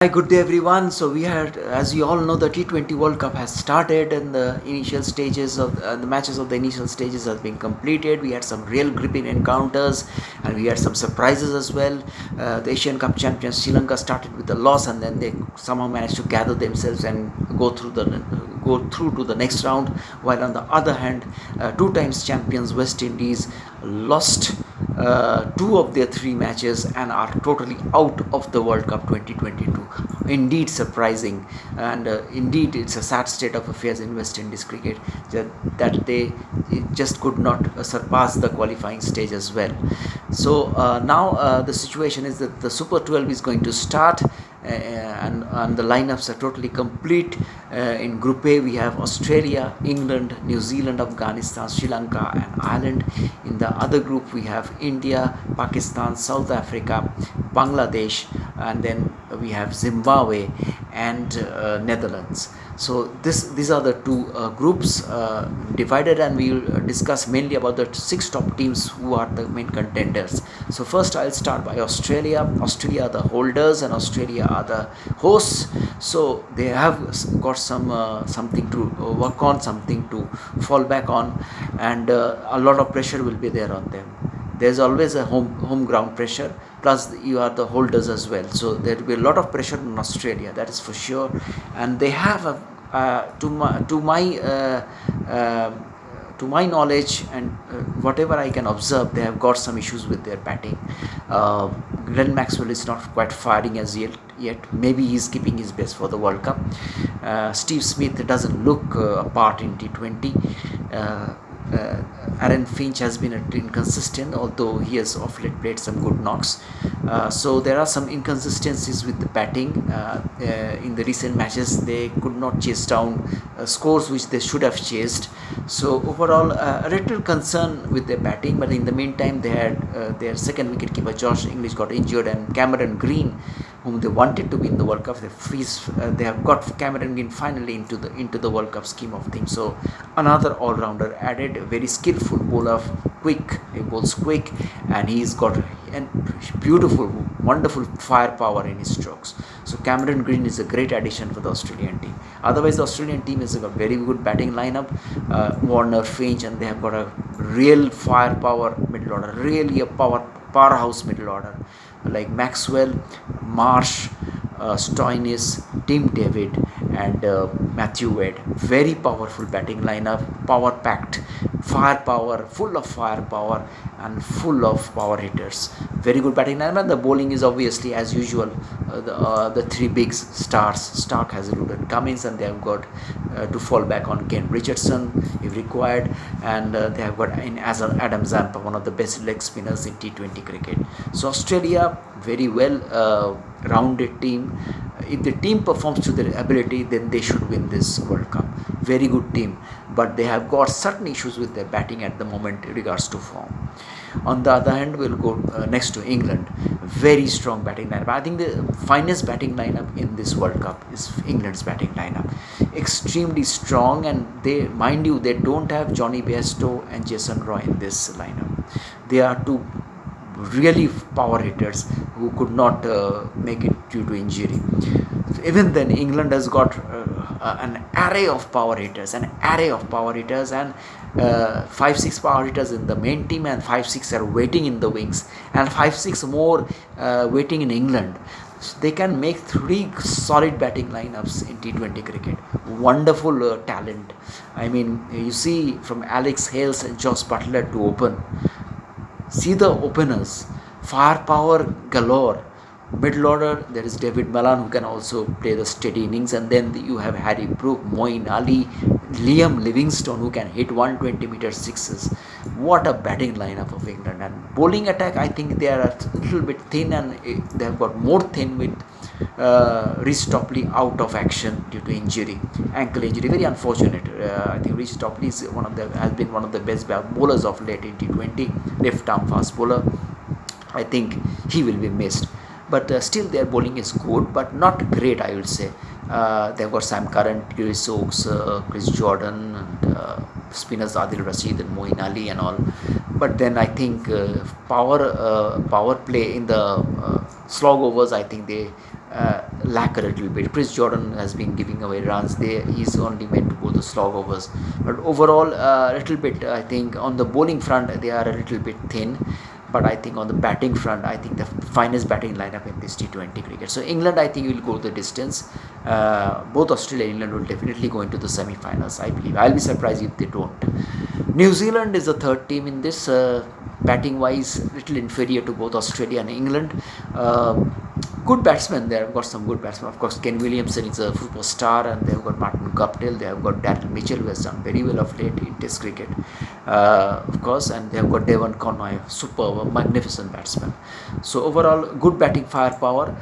Hi, good day everyone. So we had, as you all know, the T20 World Cup has started, and the initial stages of the matches of the initial stages have been completed. We had some real gripping encounters, and we had some surprises as well. The Asian Cup champions Sri Lanka started with a loss, and then they somehow managed to gather themselves and go through to the next round. While on the other hand, two times champions West Indies lost two of their three matches and are totally out of the World Cup 2022. Indeed surprising, and indeed it's a sad state of affairs in West Indies cricket that they just could not surpass the qualifying stage as well. So now the situation is that the Super 12 is going to start, and the lineups are totally complete. In Group A, we have Australia, England, New Zealand, Afghanistan, Sri Lanka, and Ireland. In the other group, we have India, Pakistan, South Africa, Bangladesh, and then we have Zimbabwe and Netherlands. So these are the two groups divided, and we will discuss mainly about the six top teams who are the main contenders. So first I'll start by Australia. Australia are the holders and Australia are the hosts. So they have got something to work on, something to fall back on, and a lot of pressure will be there on them. There's always a home ground pressure, plus you are the holders as well, so there will be a lot of pressure on Australia, that is for sure. And they have a uh, to my knowledge, and whatever I can observe, they have got some issues with their batting. uh, Glenn Maxwell is not quite firing as yet. Maybe he's keeping his best for the World Cup. Steve Smith doesn't look apart in T20. uh, Aaron Finch has been inconsistent, although he has of late played some good knocks. So there are some inconsistencies with the batting. In the recent matches, they could not chase down scores which they should have chased. So overall, a little concern with their batting. But in the meantime, they had their second wicketkeeper Josh English got injured, and Cameron Green, whom they wanted to be in the World Cup, they have got Cameron Green finally into the World Cup scheme of things. So another all-rounder added, a very skillful bowler, he bowls quick, and he's got a beautiful, wonderful firepower in his strokes. So Cameron Green is a great addition for the Australian team. Otherwise, the Australian team has got a very good batting lineup. Warner, Finch, and they have got a real firepower middle order, really a powerhouse middle order, like Maxwell, Marsh, Stoinis, Tim David, and Matthew Wade. Very powerful batting lineup, power packed, firepower, full of firepower, and full of power hitters. Very good batting lineup. And the bowling is obviously as usual. The three big stars, Stark, Hazelwood, and Cummins, and they have got to fall back on Ken Richardson if required, and they have got in as Adam Zampa, one of the best leg spinners in T20 cricket. So Australia, very well rounded team. If the team performs to their ability, then they should win this World Cup. Very good team, but they have got certain issues with their batting at the moment in regards to form. On the other hand, we'll go next to England. Very strong batting lineup. I think the finest batting lineup in this World Cup is England's batting lineup. Extremely strong, and they, mind you, they don't have Johnny Bairstow and Jason Roy in this lineup. They are two really power hitters who could not make it due to injury. Even then, England has got an array of power hitters, and 5-6 power hitters in the main team, and 5-6 are waiting in the wings, and 5-6 more waiting in England. So they can make three solid batting lineups in T20 cricket. Wonderful talent. I mean, you see from Alex Hales and Josh Butler to open. See the openers, firepower galore. Middle order, there is David Malan, who can also play the steady innings, and then you have Harry Brook, Moeen Ali, Liam Livingstone, who can hit 120-meter sixes. What a batting lineup of England. And bowling attack, I think they are a little bit thin, and they have got more thin with Rhys Topley out of action due to injury, ankle injury. Very unfortunate. I think Rhys Topley has been one of the best bowlers of late in T20, left arm fast bowler. I think he will be missed. But still their bowling is good, but not great, I would say. They've got Sam Curran, Chris Oakes, Chris Jordan, and spinners Adil Rashid and Moeen Ali and all. But then I think power play in the slog overs, I think they lack a little bit. Chris Jordan has been giving away runs. He's only meant to go the slog overs. But overall, a little bit, I think, on the bowling front, they are a little bit thin. But I think on the batting front, I think the finest batting lineup in this T20 cricket. So England, I think, will go the distance. Both Australia and England will definitely go into the semi-finals, I believe. I'll be surprised if they don't. New Zealand is the third team in this. Batting wise, little inferior to both Australia and England. Good batsmen. They have got some good batsmen. Of course, Ken Williamson is a superstar, and they have got Martin Guptill. They have got Daryl Mitchell, who has done very well of late in Test cricket, of course, and they have got Devon Conway, superb, magnificent batsman. So overall, good batting firepower,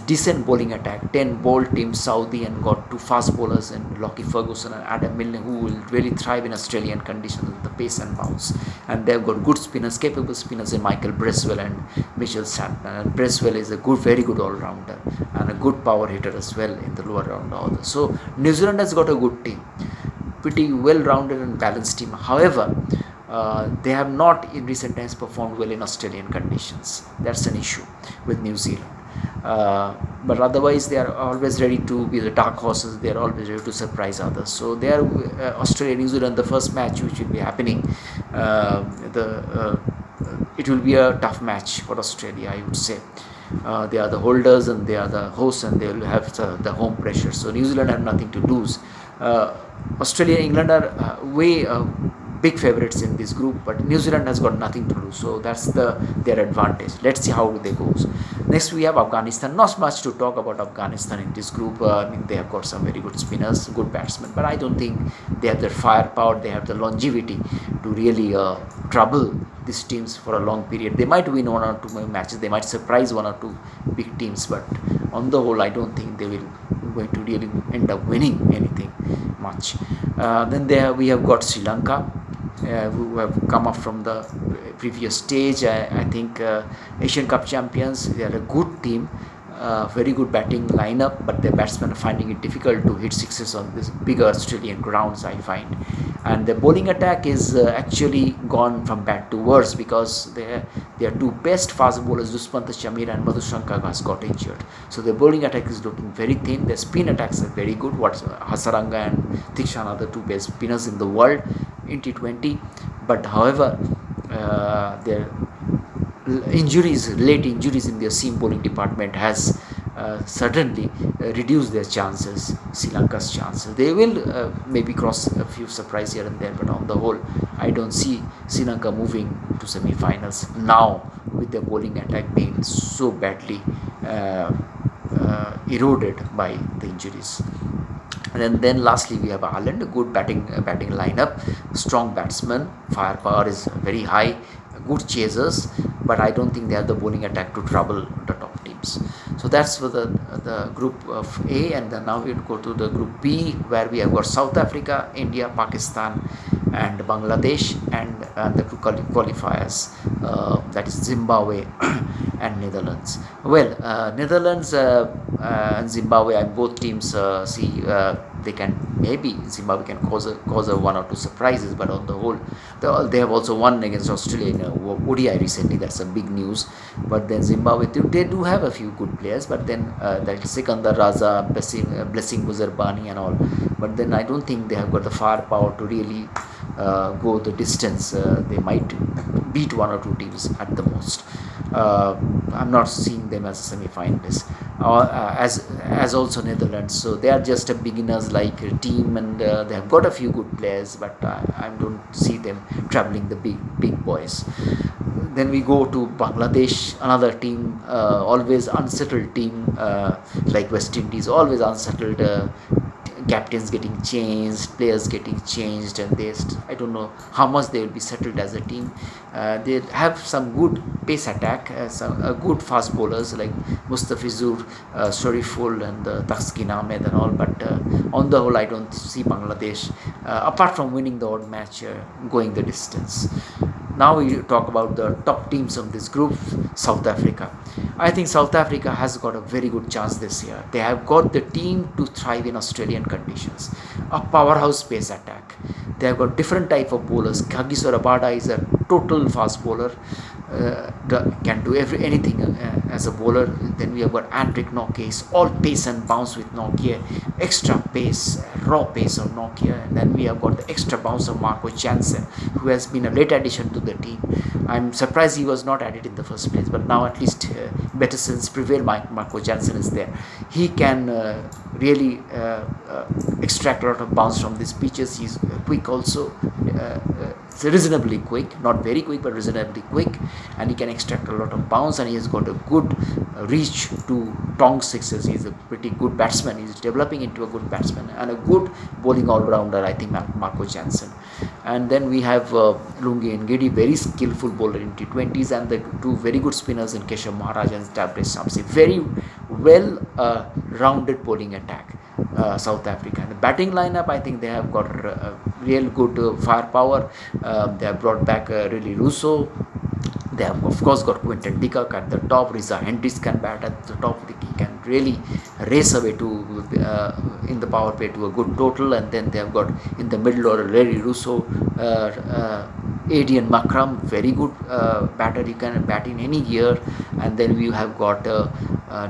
decent bowling attack. 10 bowled team Saudi, and got two fast bowlers in Lockie Ferguson and Adam Milne, who will really thrive in Australian conditions with the pace and bounce. And they have got good spinners, capable spinners in Michael Bracewell and Mitchell Santner. And Bracewell is a very good all-rounder and a good power hitter as well in the lower round order. So New Zealand has got a good team, pretty well-rounded and balanced team. However, they have not in recent times performed well in Australian conditions. That's an issue with New Zealand. But otherwise, they are always ready to be the dark horses. They are always ready to surprise others. So they are Australia, New Zealand. The first match which will be happening, it will be a tough match for Australia, I would say. They are the holders and they are the hosts, and they will have the home pressure. So New Zealand have nothing to lose. Australia and England are way big favorites in this group, but New Zealand has got nothing to lose, so that's their advantage. Let's see how they goes. Next we have Afghanistan. Not much to talk about Afghanistan in this group. I mean, they have got some very good spinners, good batsmen, but I don't think they have the firepower, they have the longevity to really trouble these teams for a long period. They might win one or two matches, they might surprise one or two big teams, but on the whole, I don't think they will going to really end up winning anything much. Then we have got Sri Lanka, who have come up from the previous stage. I think Asian Cup champions. They are a good team, very good batting lineup, but their batsmen are finding it difficult to hit sixes on this bigger Australian grounds, I find. And the bowling attack is actually gone from bad to worse, because their two best fast bowlers, Dushmant Shamir and Madhushanka, has got injured. So the bowling attack is looking very thin. Their spin attacks are very good. Hasaranga and Thikshan are the two best spinners in the world in T20. But however, their late injuries in their seam bowling department has certainly reduced their chances, Sri Lanka's chances. They will maybe cross a few surprise here and there, but on the whole, I don't see Sri Lanka moving to semi-finals now, with their bowling attack being so badly eroded by the injuries. And then lastly we have Ireland, a good batting lineup, strong batsmen, firepower is very high, good chasers, but I don't think they have the bowling attack to trouble the top teams. So that's for the group of A, and then now we go to the group B, where we have got South Africa, India, Pakistan and Bangladesh, and the two qualifiers, that is Zimbabwe and Netherlands. Well, Netherlands and Zimbabwe, and both teams see they can, maybe Zimbabwe can cause a one or two surprises, but on the whole, they have also won against Australia in ODI recently. That's a big news. But then Zimbabwe, they do have a few good players, but then like Sikandar Raza, Blessing Guzarbani and all. But then I don't think they have got the firepower to really go the distance. They might beat one or two teams at the most. I'm not seeing them as semi-finalists, as also Netherlands. So they are just a beginners like a team, and they have got a few good players, but I don't see them traveling the big boys. Then we go to Bangladesh, another team, always unsettled team, like West Indies, always unsettled. Captains getting changed, players getting changed, and I don't know how much they will be settled as a team. They have some good pace attack, some good fast bowlers like Mustafizur, Shariful and Taskin Ahmed and all, but on the whole I don't see Bangladesh, apart from winning the odd match, going the distance. Now we talk about the top teams of this group. South Africa. I think South Africa has got a very good chance this year. They have got the team to thrive in Australian conditions. A powerhouse pace attack. They have got different type of bowlers. Kagiso Rabada is a total fast bowler. can do anything as a bowler. Then we have got Andrik Nokia, all pace and bounce with Nokia, extra pace, raw pace of Nokia. And then we have got the extra bounce of Marco Jansen, who has been a late addition to the team. I'm surprised he was not added in the first place, but now at least better sense prevail. Marco Jansen is there. He can really extract a lot of bounce from these pitches. He's quick also. Reasonably quick, not very quick, but reasonably quick, and he can extract a lot of bounce, and he has got a good reach to tong sixes. He's a pretty good batsman. He's developing into a good batsman and a good bowling all-rounder, I think, Marco Jansen. And then we have Lungi Ngedi, very skillful bowler in T20s, and the two very good spinners in Keshav Maharaj and Tabrez Shamsi. Very well rounded bowling attack. South Africa. And the batting lineup, I think they have got real good firepower. They have brought back really Russo. They have of course got Quinton de Kock at the top. Reza Hendricks can bat at the top. He can really race away to in the power play to a good total. And then they have got in the middle order Larry Russo, Adrian Makram, very good batter. He can bat in any gear. And then we have got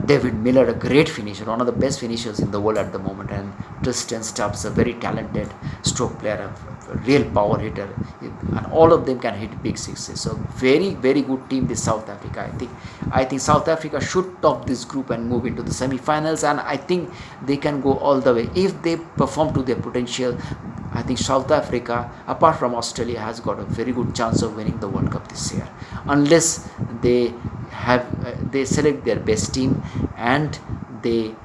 David Miller, a great finisher, one of the best finishers in the world at the moment, and Tristan Stubbs, a very talented stroke player, a real power hitter, and all of them can hit big sixes. So very good team this South Africa. I think South Africa should top this group and move into the semi-finals, and I think they can go all the way if they perform to their potential. I think South Africa, apart from Australia, has got a very good chance of winning the World Cup this year, unless they they select their best team and they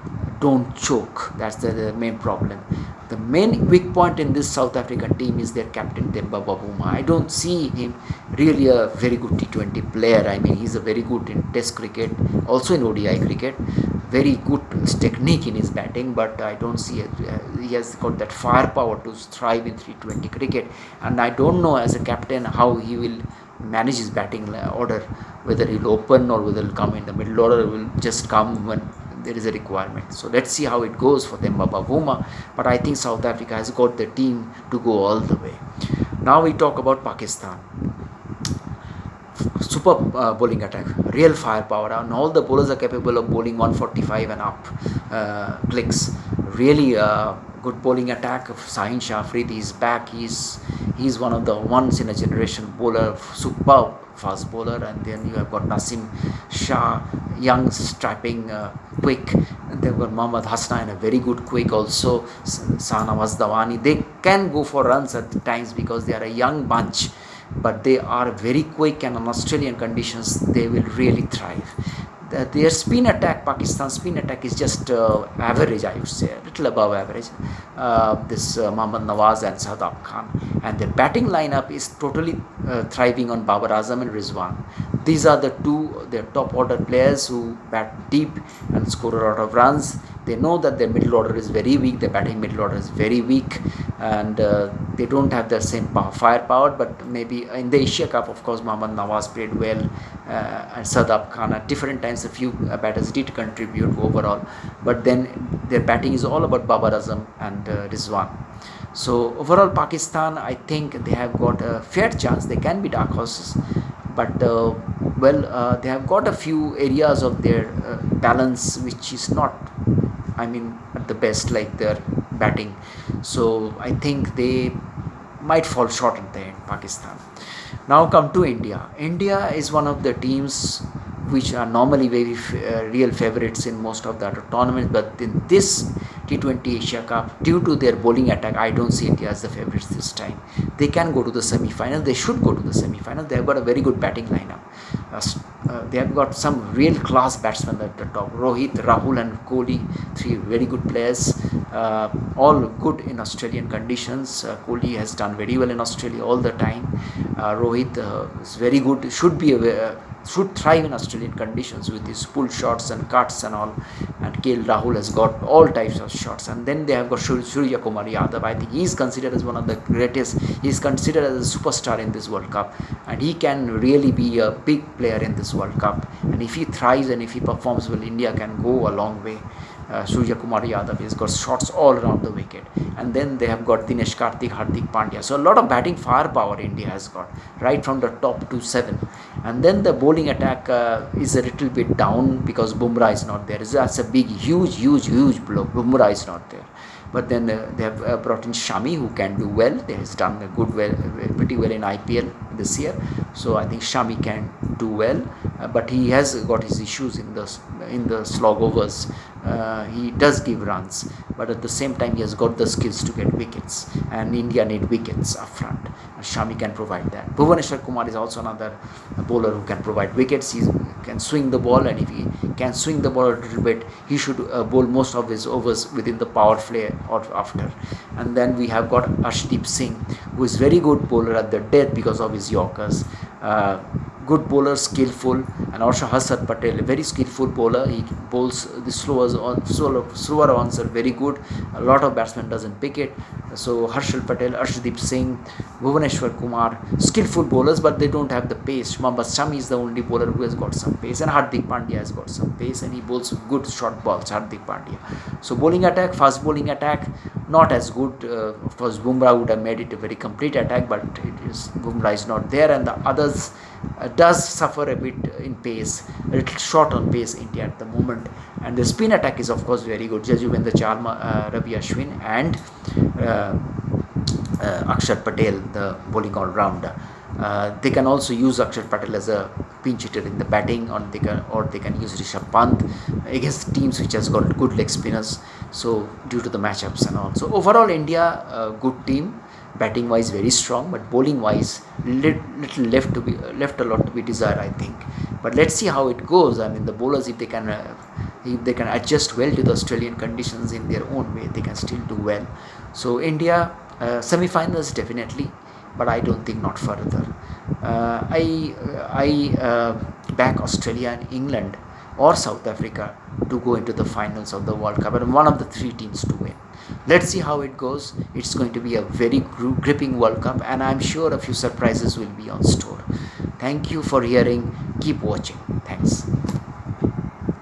don't choke. That's the main problem. The main weak point in this South African team is their captain Demba Bavuma. I don't see him really a very good T20 player. I mean, he's a very good in Test cricket, also in ODI cricket. Very good technique in his batting, but I don't see it. He has got that firepower to thrive in T20 cricket, and I don't know as a captain how he will manage his batting order, whether he'll open or whether he'll come in the middle order, will just come when there is a requirement. So let's see how it goes for them, Bavuma. But I think South Africa has got the team to go all the way. Now we talk about Pakistan. Super bowling attack, real firepower, and all the bowlers are capable of bowling 145 and up clicks. Really good bowling attack. Sahin Shah Afridi is back. He's one of the once in a generation bowler, superb fast bowler. And then you have got Nasim Shah, young, strapping, quick. And they've got Mohammad Hasna, a very good quick also. Sahnawaz Dawani. They can go for runs at times because they are a young bunch, but they are very quick, and on Australian conditions they will really thrive. Their spin attack, Pakistan's spin attack, is just average, I would say, a little above average. This Mohammad Nawaz and Shadab Khan, and their batting lineup is totally thriving on Babar Azam and Rizwan. These are their top order players who bat deep and score a lot of runs. They know that their middle order is very weak, their batting middle order is very weak, and they don't have the same firepower. But maybe in the Asia Cup, of course, Mohammad Nawaz played well, and Sadab Khan at different times, a few batters did contribute overall. But then their batting is all about Babar Azam and Rizwan. So overall, Pakistan, I think they have got a fair chance. They can be dark horses, but they have got a few areas of their balance which is not, I mean, at the best, like their batting. So I think they might fall short at the end, Pakistan. Now come to India. India is one of the teams which are normally very real favorites in most of the other tournaments, but in this T20 Asia Cup, due to their bowling attack, I don't see India as the favorites this time. They can go to the semi-final. They should go to the semi-final. They have got a very good batting lineup. They have got some real class batsmen at the top. Rohit, Rahul and Kohli, three very good players, all good in Australian conditions. Kohli has done very well in Australia all the time. Rohit is very good, should thrive in Australian conditions with his pull shots and cuts and all. And KL Rahul has got all types of shots. And then they have got Surya Kumar Yadav. I think he is considered as one of the greatest. He is considered as a superstar in this World Cup, and he can really be a big player in this World Cup. And if he thrives and if he performs well, India can go a long way. Surya Kumar Yadav has got shots all around the wicket, and then they have got Dinesh Karthik, Hardik Pandya. So a lot of batting firepower India has got right from the top to 7, and then the bowling attack is a little bit down because Bumrah is not there. That's a big, huge blow. Bumrah is not there. But then they have brought in Shami, who can do well. They has done a pretty well in IPL this year. So I think Shami can do well, but he has got his issues in the slog overs. He does give runs, but at the same time he has got the skills to get wickets, and India need wickets up front. And Shami can provide that. Bhuvaneshwar Kumar is also another bowler who can provide wickets. He can swing the ball, and if he can swing the ball a little bit, he should bowl most of his overs within the power play or after. And then we have got Arshdeep Singh, who is very good bowler at the death because of his Yorkers. Good bowler, skillful, and also Harshad Patel, a very skillful bowler. He bowls the slower ones are very good. A lot of batsmen doesn't pick it. So Harshal Patel, Arshdeep Singh, Bhuvaneshwar Kumar, skillful bowlers, but they don't have the pace. Mohammad Shami is the only bowler who has got some pace, and Hardik Pandya has got some pace, and he bowls good short balls. Hardik Pandya. So bowling attack, fast bowling attack, not as good. Of course, Bumrah would have made it a very complete attack, but Bumrah is not there, and the others does suffer a bit in pace, a little short on pace India at the moment. And the spin attack is of course very good. Jajuvendra Chalma, Ravi Ashwin, and Akshar Patel, the bowling all-rounder. They can also use Akshar Patel as a pinch hitter in the batting, or they can use Rishabh Pant against teams which has got good leg spinners. So due to the matchups and all, so overall India good team. Batting wise very strong, but bowling wise little left a lot to be desired, I think. But let's see how it goes. I mean, the bowlers, if they can adjust well to the Australian conditions in their own way, they can still do well. So India semi-finals definitely, but I don't think not further. I back Australia and England or South Africa to go into the finals of the World Cup, and one of the three teams to win. Let's see how it goes. It's going to be a very gripping World Cup, and I'm sure a few surprises will be on store. Thank you for hearing. Keep watching. Thanks.